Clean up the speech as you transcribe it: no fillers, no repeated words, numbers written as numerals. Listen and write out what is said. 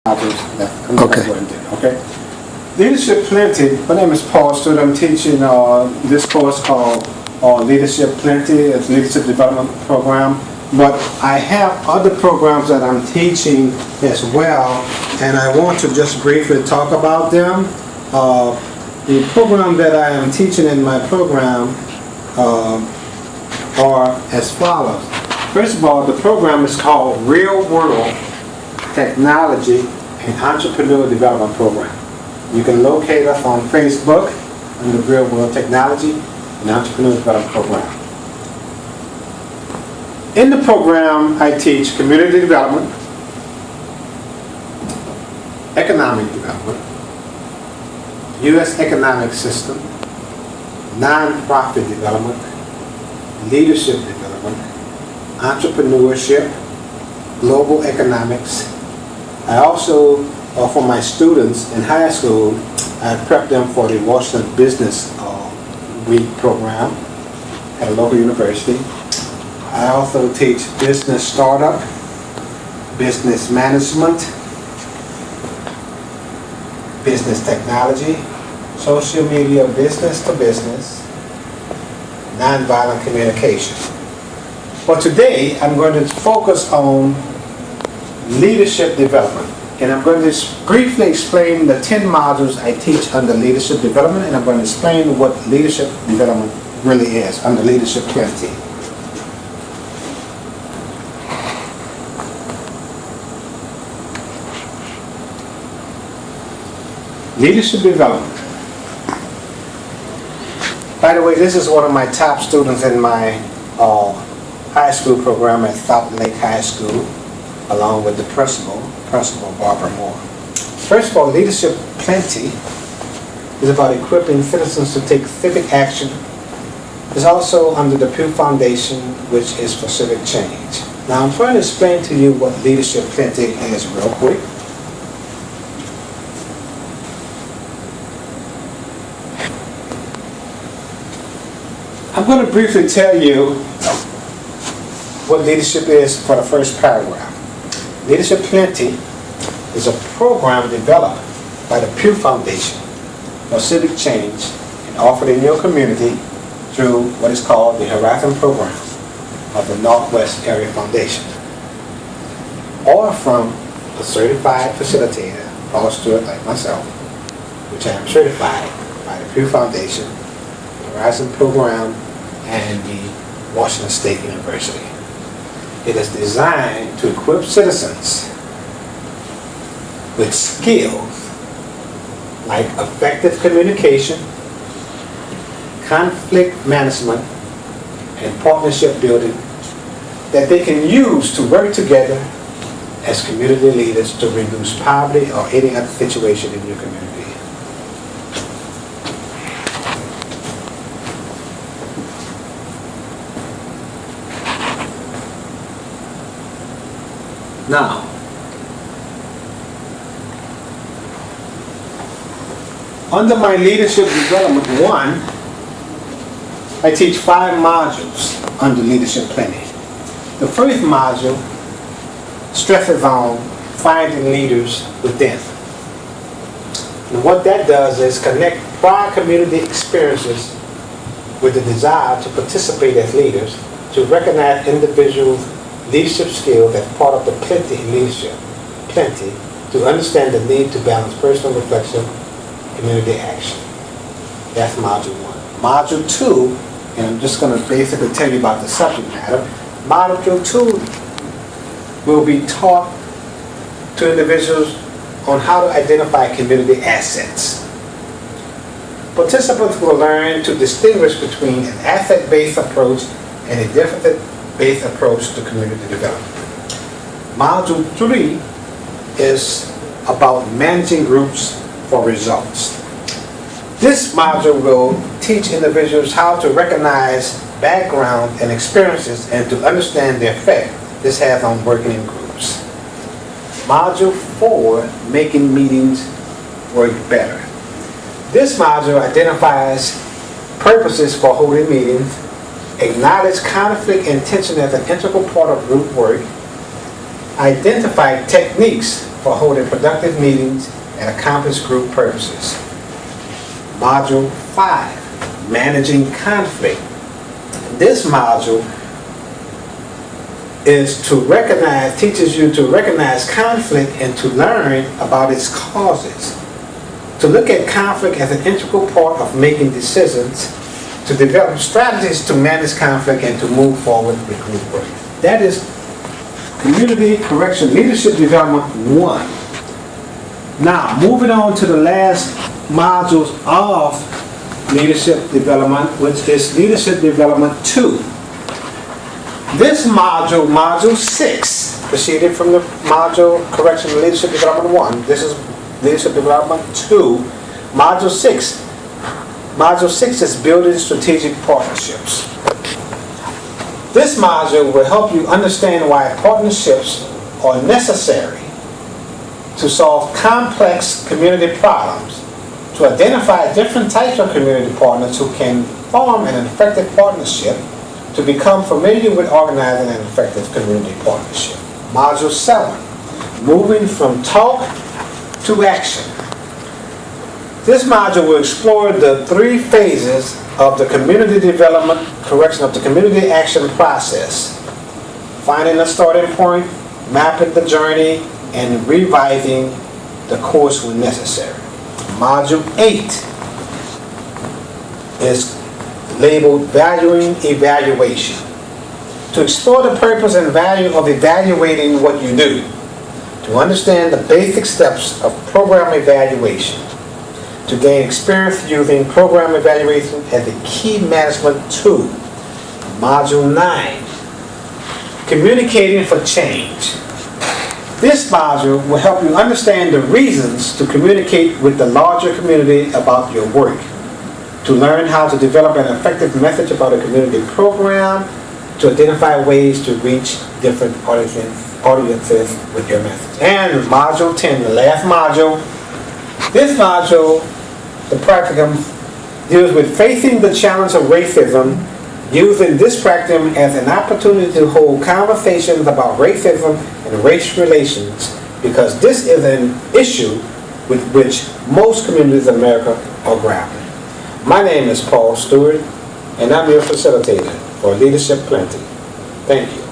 Okay. Leadership Plenty. My name is Paul Stewart. I'm teaching this course called Leadership Plenty. It's a leadership development program. But I have other programs that I'm teaching as well, and I want to just briefly talk about them. The program that I am teaching in my program are as follows. First of all, the program is called Real World Technology and Entrepreneur Development Program. You can locate us on Facebook under Real World Technology and Entrepreneur Development Program. In the program, I teach community development, economic development, U.S. economic system, nonprofit development, leadership development, entrepreneurship, global economics. I also, for my students in high school, I prep them for the Washington Business Week program at a local university. I also teach business startup, business management, business technology, social media business to business, nonviolent communication. But today I'm going to focus on leadership development. And I'm going to briefly explain the 10 modules I teach under leadership development, and I'm going to explain what leadership development really is under Leadership Plenty. Leadership development. By the way, this is one of my top students in my high school program at South Lake High School, along with the principal Barbara Moore. First of all, Leadership Plenty is about equipping citizens to take civic action. It's also under the Pew Foundation, which is for civic change. Now I'm trying to explain to you what Leadership Plenty is real quick. I'm going to briefly tell you what leadership is for the first paragraph. Leadership Plenty is a program developed by the Pew Foundation for civic change and offered in your community through what is called the Horizon Program of the Northwest Area Foundation, or from a certified facilitator, Paul Stewart, like myself, which I am certified by the Pew Foundation, the Horizon Program, and the Washington State University. It is designed to equip citizens with skills like effective communication, conflict management, and partnership building that they can use to work together as community leaders to reduce poverty or any other situation in your community. Now, under my Leadership Development 1, I teach 5 modules under Leadership Plenty. The first module stresses on finding leaders within. And what that does is connect prior community experiences with the desire to participate as leaders, to recognize individuals' leadership skills as part of the Plenty leadership. Plenty, to understand the need to balance personal reflection and community action. That's module 1. Module 2, and I'm just going to basically tell you about the subject matter. Module 2 will be taught to individuals on how to identify community assets. Participants will learn to distinguish between an asset-based approach and a deficit-based approach to community development. Module 3 is about managing groups for results. This module will teach individuals how to recognize background and experiences and to understand the effect this has on working in groups. Module 4, making meetings work better. This module identifies purposes for holding meetings, acknowledge conflict and tension as an integral part of group work, identify techniques for holding productive meetings and accomplish group purposes. Module 5, managing conflict. This module teaches you to recognize conflict and to learn about its causes. To look at conflict as an integral part of making decisions, to develop strategies to manage conflict and to move forward with group work. That is Community Correction Leadership Development 1. Now, moving on to the last modules of Leadership Development, which is Leadership Development 2. This module, Module 6, proceeded from the module Correction Leadership Development 1. This is Leadership Development 2. Module 6. Module 6 is Building Strategic Partnerships. This module will help you understand why partnerships are necessary to solve complex community problems, to identify different types of community partners who can form an effective partnership, to become familiar with organizing an effective community partnership. Module 7, Moving from Talk to Action. This module will explore the 3 phases of the community development, of the community action process. Finding a starting point, mapping the journey, and revising the course when necessary. Module 8 is labeled Valuing Evaluation. To explore the purpose and value of evaluating what you do. To understand the basic steps of program evaluation. To gain experience using program evaluation as a key management tool. Module 9, Communicating for Change. This module will help you understand the reasons to communicate with the larger community about your work. To learn how to develop an effective message about a community program. To identify ways to reach different audiences with your message. And Module 10, the last module. This module, the practicum, deals with facing the challenge of racism, using this practicum as an opportunity to hold conversations about racism and race relations, because this is an issue with which most communities in America are grappling. My name is Paul Stewart, and I'm your facilitator for Leadership Plenty. Thank you.